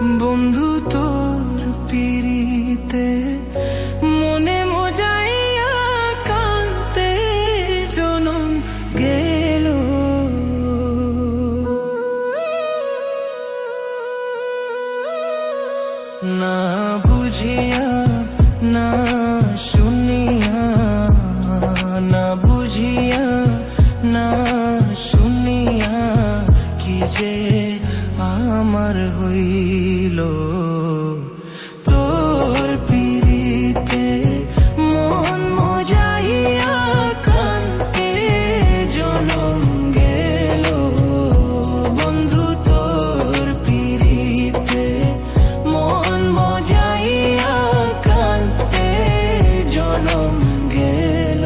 বন্ধু তোর পিরিতে মনে মজাইয়া কান্তে জনম গেল। না বুঝিয়া না শুনিয়া, না বুঝিয়া না শুনিয়া কি যে আমার হইল। তোর পিরিতে মন মজাইয়া কান্তে জনম গেল। বন্ধু তোর পিরিতে মন মজাইয়া কান্তে জনম গেল।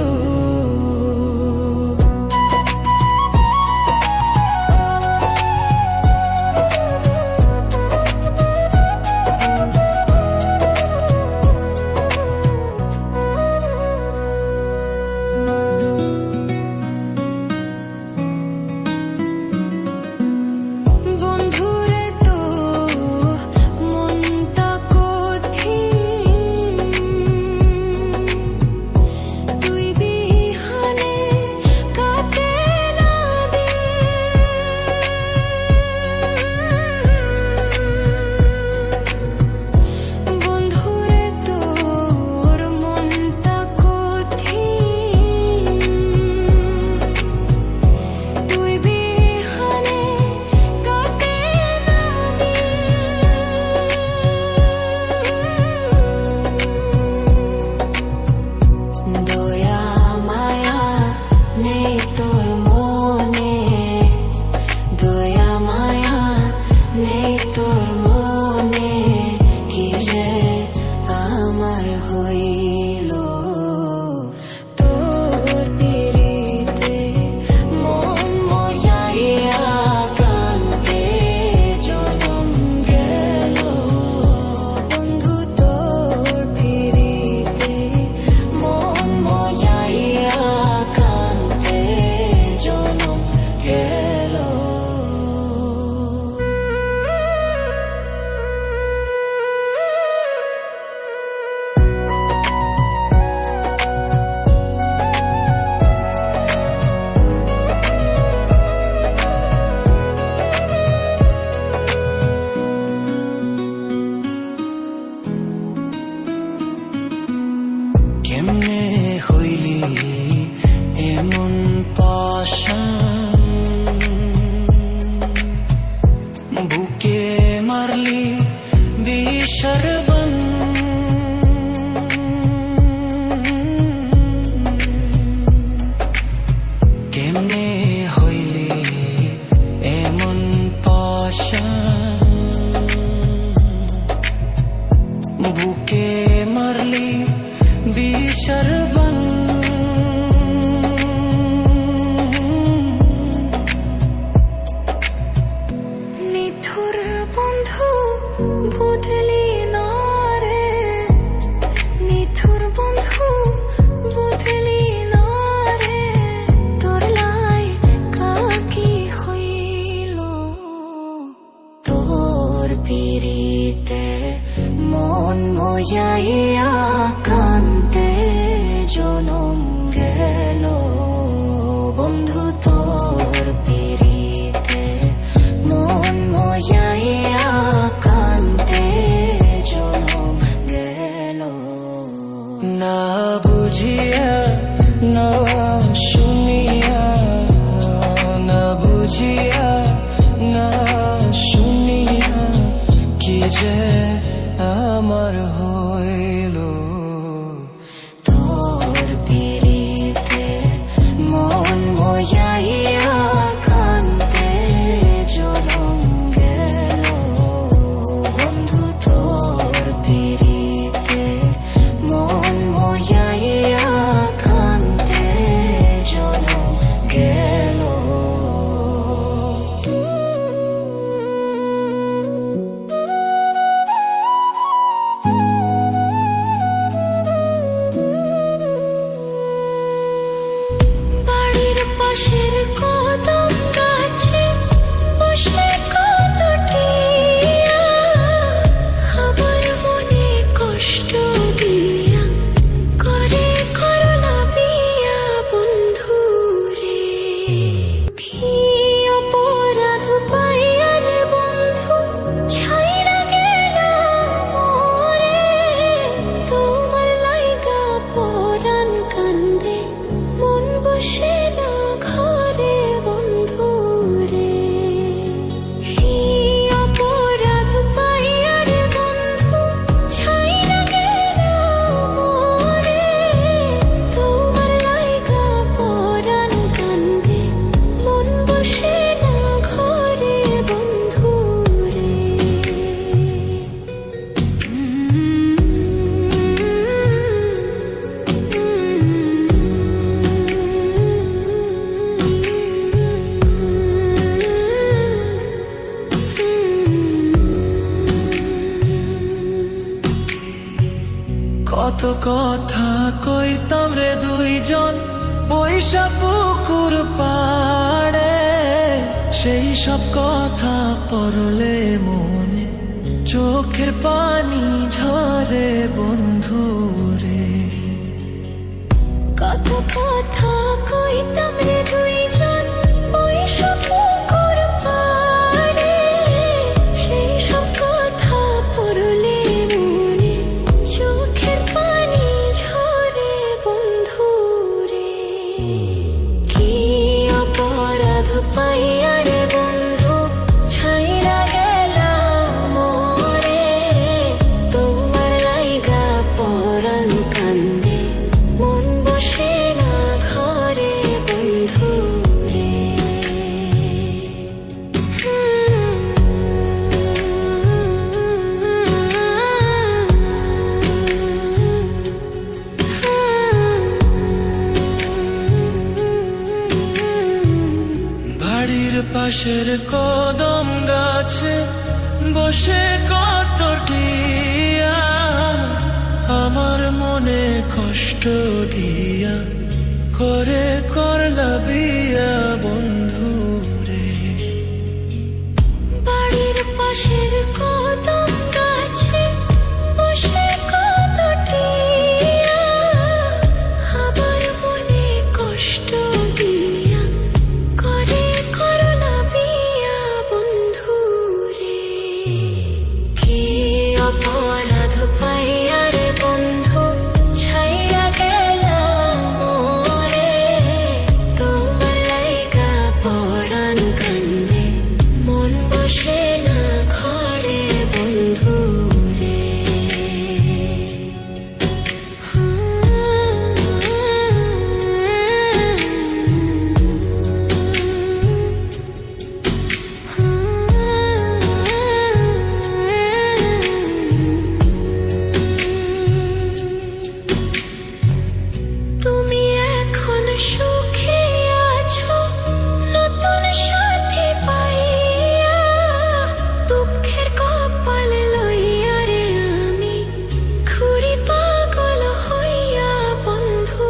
কেমনে হইলি এমন পাশান, বুকে মারলি বিষর বান। কেমনে হইলি এমন পাশান, বুকে মারলি বিষর বান। নিথুর বন্ধু বুঝলি না রে, নিথুর বন্ধু বুঝলি না রে, তোর লাই কাকি হইল। তোর পিরিতে মন মজাইয়া কান্তে জনম গেল। বন্ধু তোর পিরিতে মন মজাইয়া কান্তে জনম গেল। না বুঝিয়া না শুনিয়া, না বুঝিয়া না শুনিয়া কি যে আমার হইল। তোর পিরিতে মন মজাইয়া কান্তে জনম গেল। বন্ধু তোর পিরিতে মন মজাইয়া কান্তে জনম গেল। পাশের কদম গাছে বসে কত টিয়া কি অপরাধ পাইয়া রে বন্ধু ছাইরা গেলাম মোরে, তোমার লাইগা পরাণ কান্দে মন বসে না ঘরে বন্ধু রে। কি অপরাধ পাইয়া রে বন্ধু ছাইরা গেলাম মোরে, তোমার লাইগা পরাণ কান্দে মন বসে না ঘরে বন্ধু রে। কত কথা কইতাম রে দুইজন বৈশা পুকুর পাড়ে, সেই সব কথা পড়লে মনে চোখের পানি ঝরে বন্ধু রে। কত কথা কইতাম রে দুইজন বৈশা পুকুর পাড়ে, সেই সব কথা পড়লে মনে চোখের পানি ঝরে বন্ধু রে। কি অপরাধ পাইয়া রে বন্ধু ছাইরা গেলাম মোরে, তোমার লাইগা পরাণ কান্দে মন বসে না ঘরে বন্ধু রে। বাড়ির পাশের কদম গাছে বসে কত টিয়া আমার মনে কষ্ট দিয়া করে করলা বিয়া বন্ধু রে। বাড়ির পাশের কদম গাছে বসে কত টিয়া আমার মনে কষ্ট দিয়া করে করলা বিয়া বন্ধু রে। কি অপরাধ পাইয়া রে বন্ধু ছাইরা গেলাম মোরে, তোমার লাইগা পরাণ কান্দে মন বসে না ঘরে বন্ধু রে। তুমি এখন সুখে আছো নতুন সাথী পাইয়া, দুঃখের কপাল লইয়া রে আমি ঘুরি পাগল হইয়া বন্ধু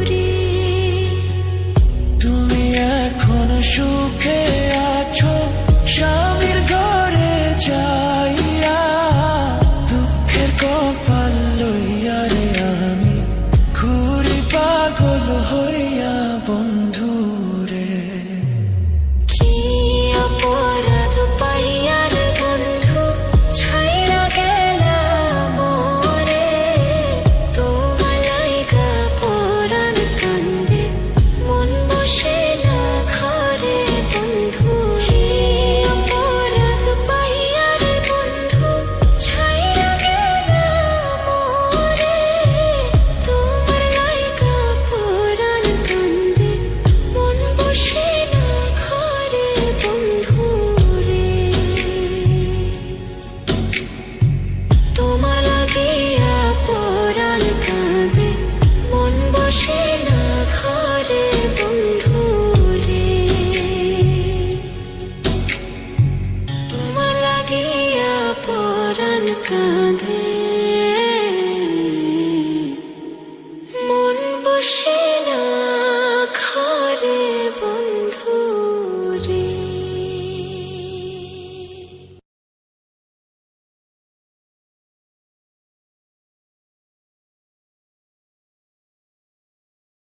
রে। তুমি এখন সুখে আছো স্বামীর ঘরে যাইয়া, দুঃখের কপাল লইয়া রে আমি ঘুরি পাগল হইয়া বন্ধু রে। কি অপরাধ পাইয়া রে বন্ধু ছাইরা গেলাম মোরে, তোমার লাইগা পরাণ কান্দে মন বসে না ঘরে বন্ধু। কি অপরাধ পাইয়া রে বন্ধু ছাইরা গেলাম মোরে, তোমার লাইগা পরাণ কান্দে মন বসে না ঘরে বন্ধু রে। তোমার লাগিয়া পরাণ কাঁদে মন বসে না ঘরে বন্ধু রে। তোমার লাগিয়া পরাণ কাঁদে